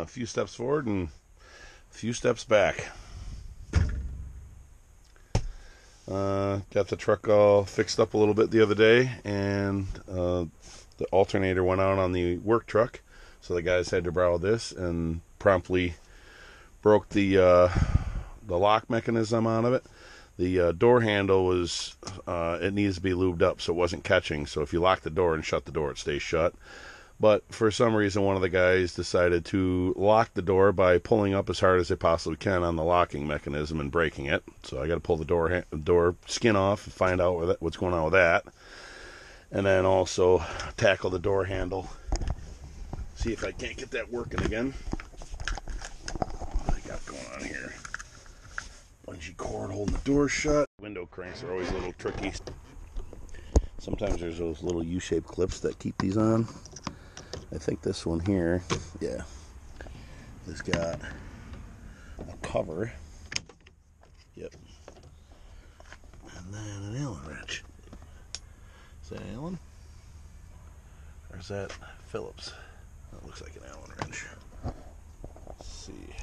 a few steps forward and a few steps back. Got the truck all fixed up a little bit the other day, and the alternator went out on the work truck, so the guys had to borrow this and promptly broke the lock mechanism out of it. The door handle was it needs to be lubed up so it wasn't catching, so if you lock the door and shut the door, it stays shut. But for some reason, one of the guys decided to lock the door by pulling up as hard as they possibly can on the locking mechanism and breaking it. So I got to pull the door skin off and find out what's going on with that. And then also tackle the door handle. See if I can't get that working again. What I got going on here? Bungee cord holding the door shut. Window cranks are always a little tricky. Sometimes there's those little U-shaped clips that keep these on. I think this one here, yeah, has got a cover. Yep. And then an Allen wrench. Is that Allen? Or is that Phillips? That looks like an Allen wrench. Let's see.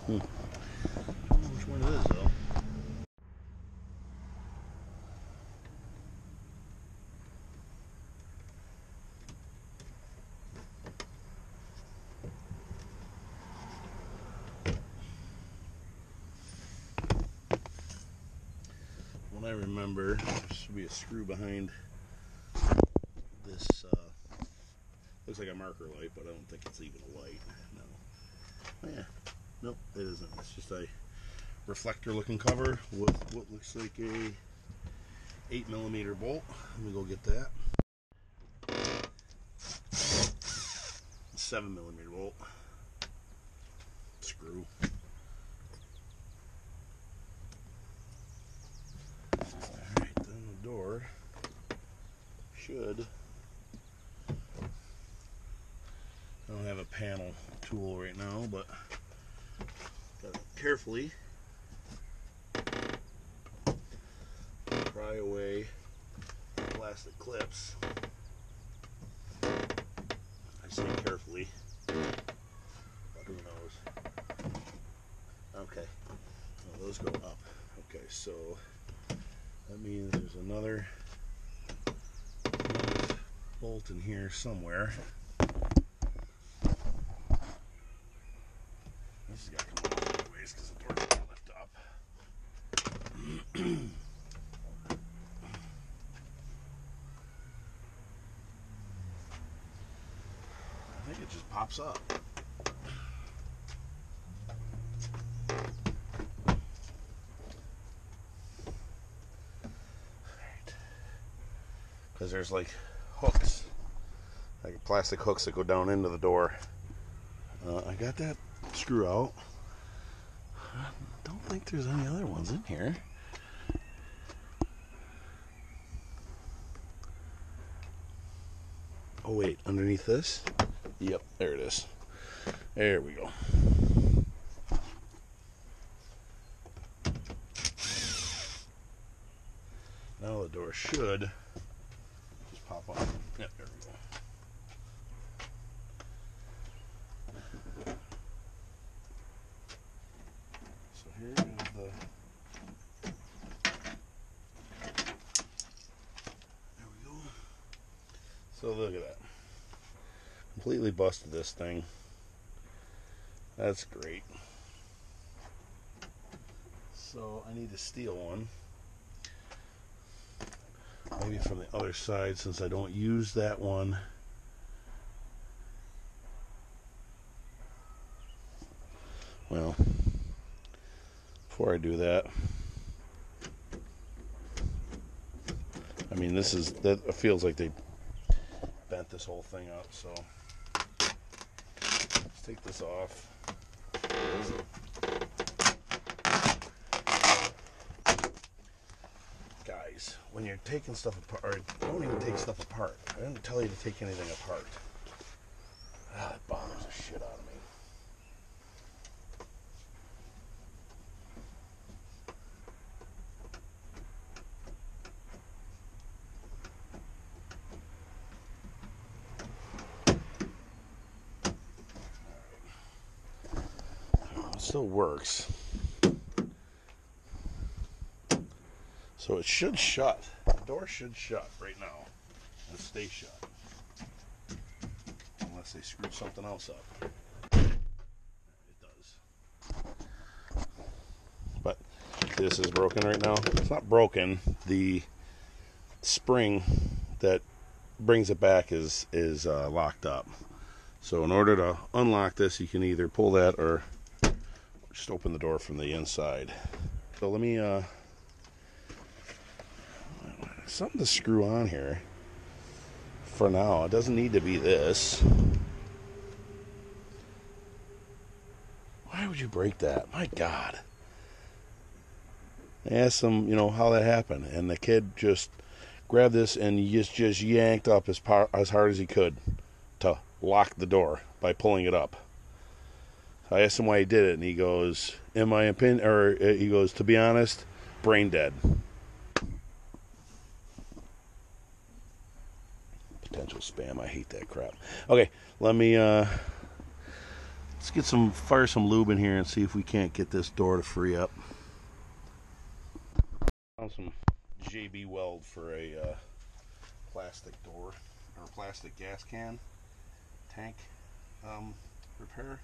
I don't know which one it is, though. What I remember, there should be a screw behind this. Looks like a marker light, but I don't think it's even a light. No. Oh, yeah. Nope, it isn't. It's just a reflector looking cover with what looks like a 8mm bolt. Let me go get that. 7mm bolt. Screw. Alright, then the door should. I don't have a panel tool right now, but gotta carefully pry away plastic clips. I say carefully, but who knows? Okay, well, those go up. Okay, so that means there's another bolt in here somewhere. This has got to come off anyways because the door's going to lift up. I think it just pops up. Because there's like hooks, like plastic hooks that go down into the door. I got that screw out. I don't think there's any other ones in here. Oh wait, underneath this? Yep, there it is. There we go. Now the door should just pop off. Yep, there we go. So here is the. There we go. So look at that. Completely busted this thing. That's great. So I need to steal one. Maybe from the other side, since I don't use that one. Well, before I do that, I mean, that feels like they bent this whole thing up, so let's take this off. Guys, when you're taking stuff apart, don't even take stuff apart. I didn't tell you to take anything apart. That bothers the shit out of me. still works. So it should shut. The door should shut right now and stay shut. Unless they screw something else up. It does. But this is broken right now. It's not broken. The spring that brings it back is locked up. So in order to unlock this, you can either pull that or just open the door from the inside. So let me something to screw on here for now. It doesn't need to be this. Why would you break that? My God. I asked him, how that happened, and the kid just grabbed this and just yanked up as hard as he could to lock the door by pulling it up. I asked him why he did it, and he goes, in my opinion, or he goes, to be honest, brain dead. Potential spam. I hate that crap. Okay, let me let's fire some lube in here and see if we can't get this door to free up. Found some JB weld for a plastic door or plastic gas can tank repair.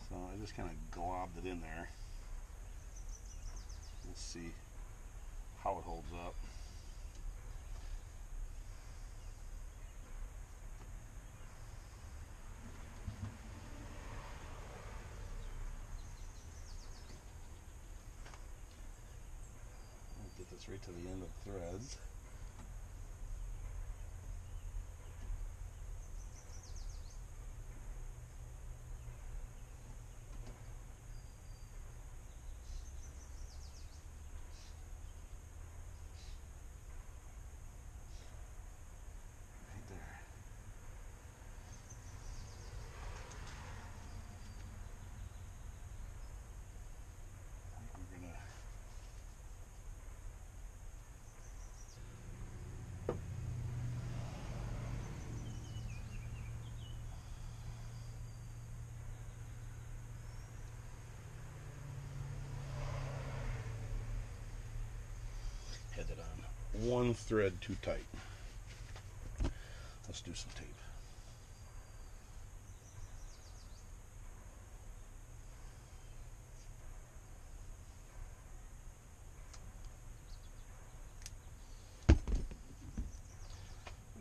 So I just kind of globbed it in there. Let's see how it holds up. Get this right to the end of the threads. Right there. I think we're gonna had it on one thread too tight. Let's do some tape.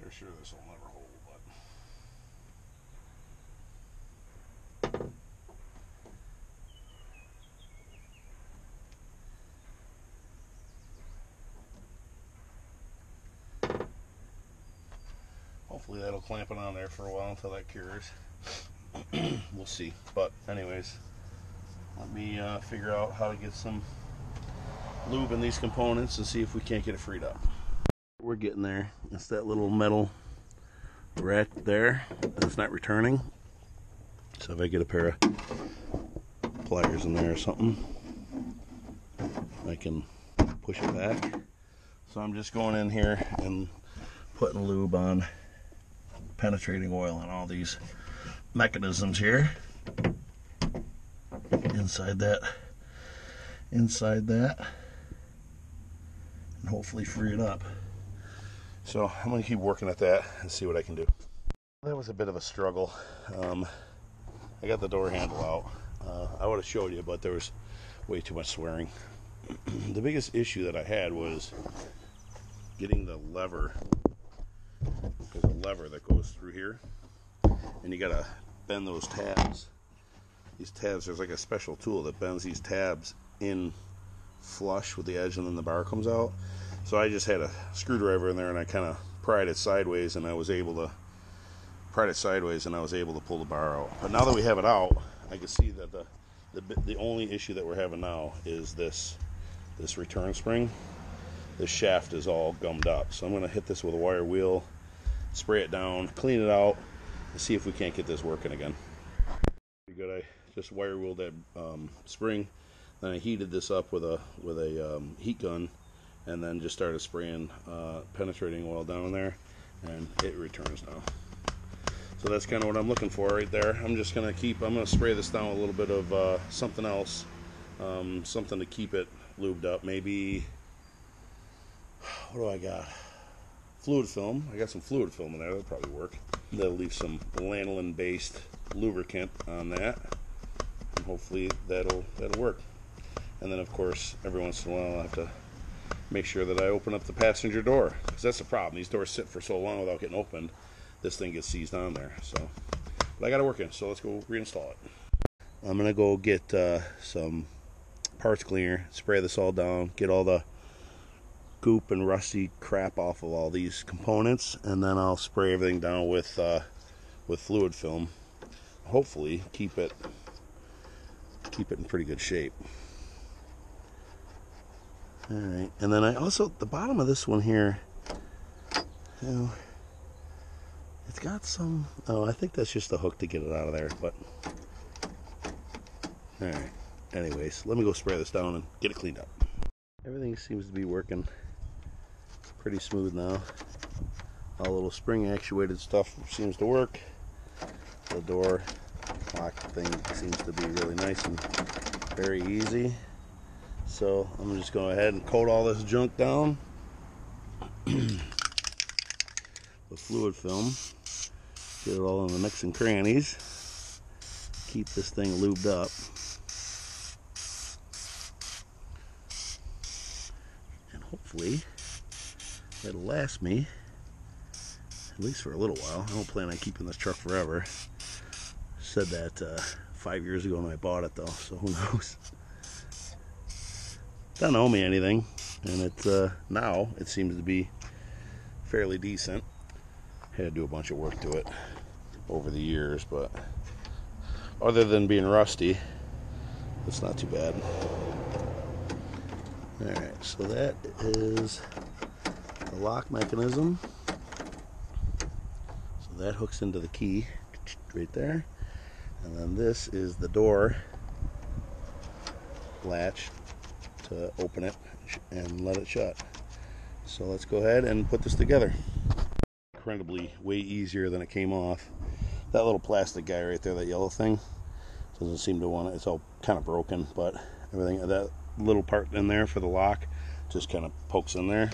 They're sure this will never hold, but hopefully that'll clamp it on there for a while until that cures. We'll see. But anyways, let me figure out how to get some lube in these components and see if we can't get it freed up. We're getting there. It's that little metal rack there that's not returning. So if I get a pair of pliers in there or something, I can push it back. So I'm just going in here and putting lube on, penetrating oil on all these mechanisms here. Inside that, and hopefully free it up. So I'm going to keep working at that and see what I can do. That was a bit of a struggle. I got the door handle out. I would have showed you, but there was way too much swearing. The biggest issue that I had was getting the lever. There's a lever that goes through here, and you gotta bend those tabs. These tabs, there's like a special tool that bends these tabs in flush with the edge, and then the bar comes out. So I just had a screwdriver in there, and I kind of pried it sideways, and I was able to pull the bar out. But now that we have it out, I can see that the only issue that we're having now is this return spring. This shaft is all gummed up, so I'm going to hit this with a wire wheel, spray it down, clean it out, and see if we can't get this working again. Pretty good. I just wire wheeled that spring, then I heated this up with a heat gun, and then just started spraying penetrating oil down in there, and it returns now. So that's kind of what I'm looking for right there. I'm gonna spray this down with a little bit of something else, something to keep it lubed up. Maybe, what do I got? Fluid film. I got some fluid film in there. That'll probably work. That'll leave some lanolin based lubricant on that, and hopefully that'll work. And then of course every once in a while I'll have to make sure that I open up the passenger door, because that's the problem. These doors sit for so long without getting opened, this thing gets seized on there. So, but I got it working, so let's go reinstall it. I'm gonna go get some parts cleaner, spray this all down, get all the goop and rusty crap off of all these components, and then I'll spray everything down with fluid film. Hopefully keep it in pretty good shape. All right, and then I also, the bottom of this one here, you know, it's got some, oh, I think that's just a hook to get it out of there, but all right. Anyways, let me go spray this down and get it cleaned up. Everything seems to be working pretty smooth now. All the little spring actuated stuff seems to work. The door lock thing seems to be really nice and very easy. So I'm just going to go ahead and coat all this junk down with fluid film. Get it all in the nooks and crannies. Keep this thing lubed up. And hopefully it'll last me at least for a little while. I don't plan on keeping this truck forever. Said that 5 years ago when I bought it though, so who knows. Doesn't owe me anything, and it's now it seems to be fairly decent. Had to do a bunch of work to it over the years, but other than being rusty, it's not too bad. Alright, so that is the lock mechanism. So that hooks into the key right there, and then this is the door latch to open it and let it shut. So let's go ahead and put this together. Incredibly way easier than it came off. That little plastic guy right there, that yellow thing, doesn't seem to want it. It's all kind of broken, but everything, that little part in there for the lock just kind of pokes in there.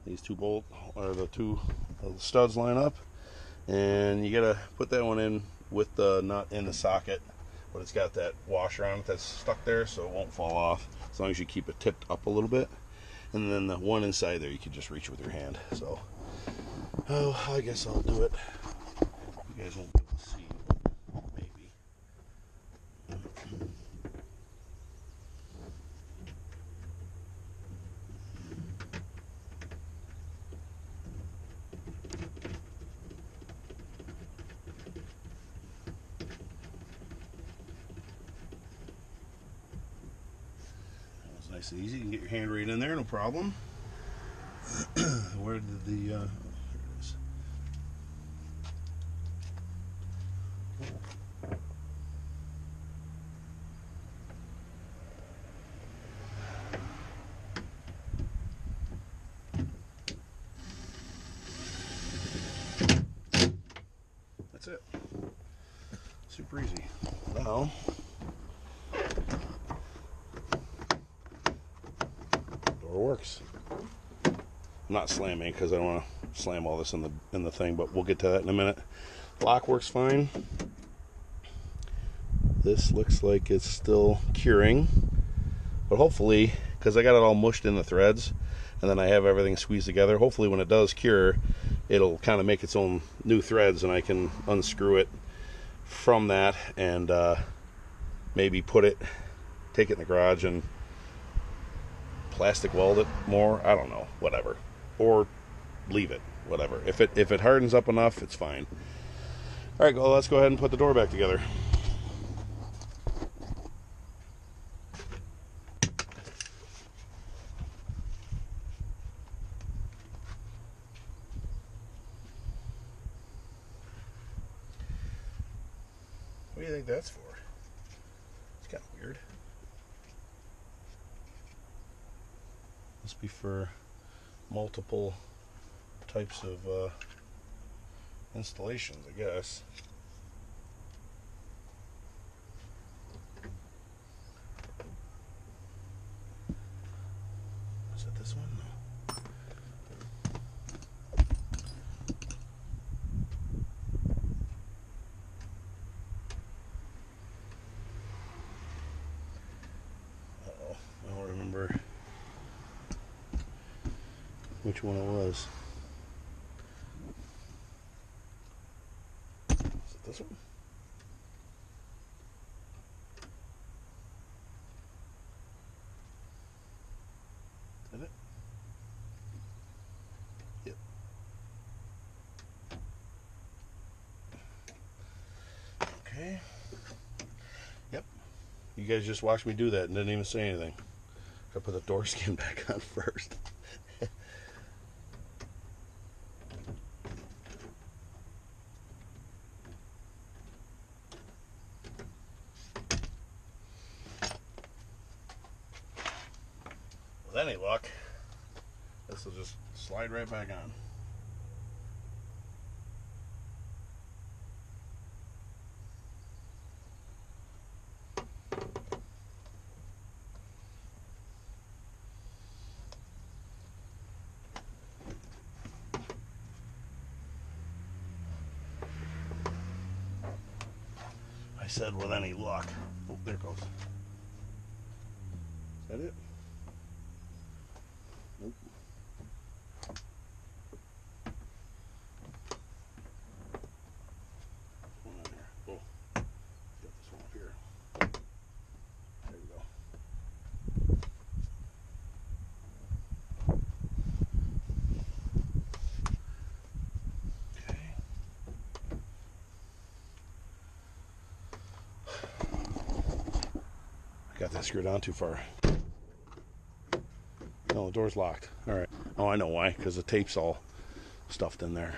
These two the two studs line up, and you gotta put that one in with the nut in the socket, but it's got that washer on it that's stuck there, so it won't fall off as long as you keep it tipped up a little bit. And then the one inside there you can just reach with your hand. So I guess I'll do it. You guys won't be able to see, maybe. Nice and easy. You can get your hand right in there, no problem. Where did the there it is. That's it. Super easy. Now works. I'm not slamming because I don't want to slam all this in the thing, but we'll get to that in a minute. Lock works fine. This looks like it's still curing, but hopefully, because I got it all mushed in the threads and then I have everything squeezed together, hopefully when it does cure, it'll kind of make its own new threads and I can unscrew it from that and maybe take it in the garage and plastic weld it more. I don't know, whatever, or leave it, whatever. If it hardens up enough, it's fine. All right, well, let's go ahead and put the door back together. What do you think that's for? It's kind of weird. Must be for multiple types of installations, I guess. Is it this one? No. Uh-oh, I don't remember which one it was. Is it this one? Is it? Yep. Okay. Yep. You guys just watched me do that and didn't even say anything. I put the door skin back on first. With any luck, this will just slide right back on. I said with any luck. Oh, there it goes. Is that it? Nope. One on there. Oh, got this one up here. There we go. Okay. I got that screwed on too far. No, the door's locked. All right. Oh, I know why. Because the tape's all stuffed in there.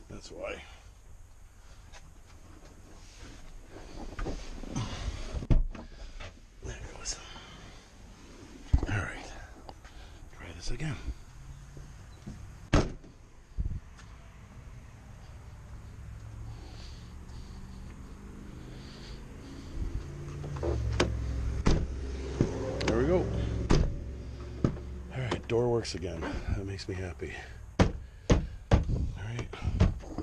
That's why. There it goes. All right. Try this again. There we go. All right, door works again. That makes me happy. All right,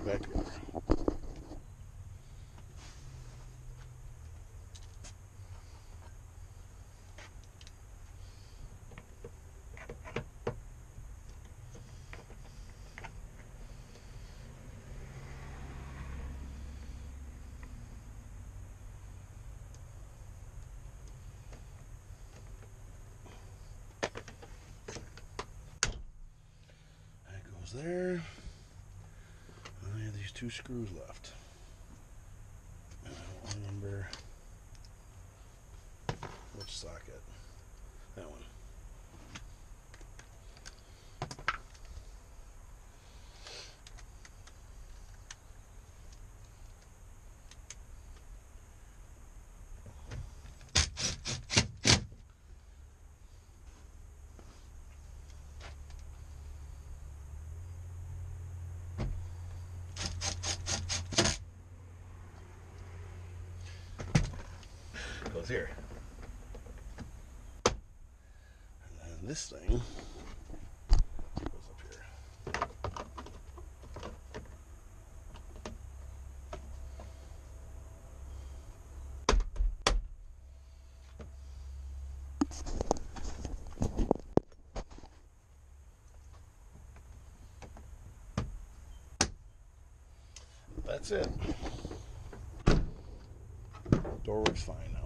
back together. There. I have these two screws left. And I don't remember which socket. That one. Goes here. And then this thing goes up here. That's it. Door works fine now.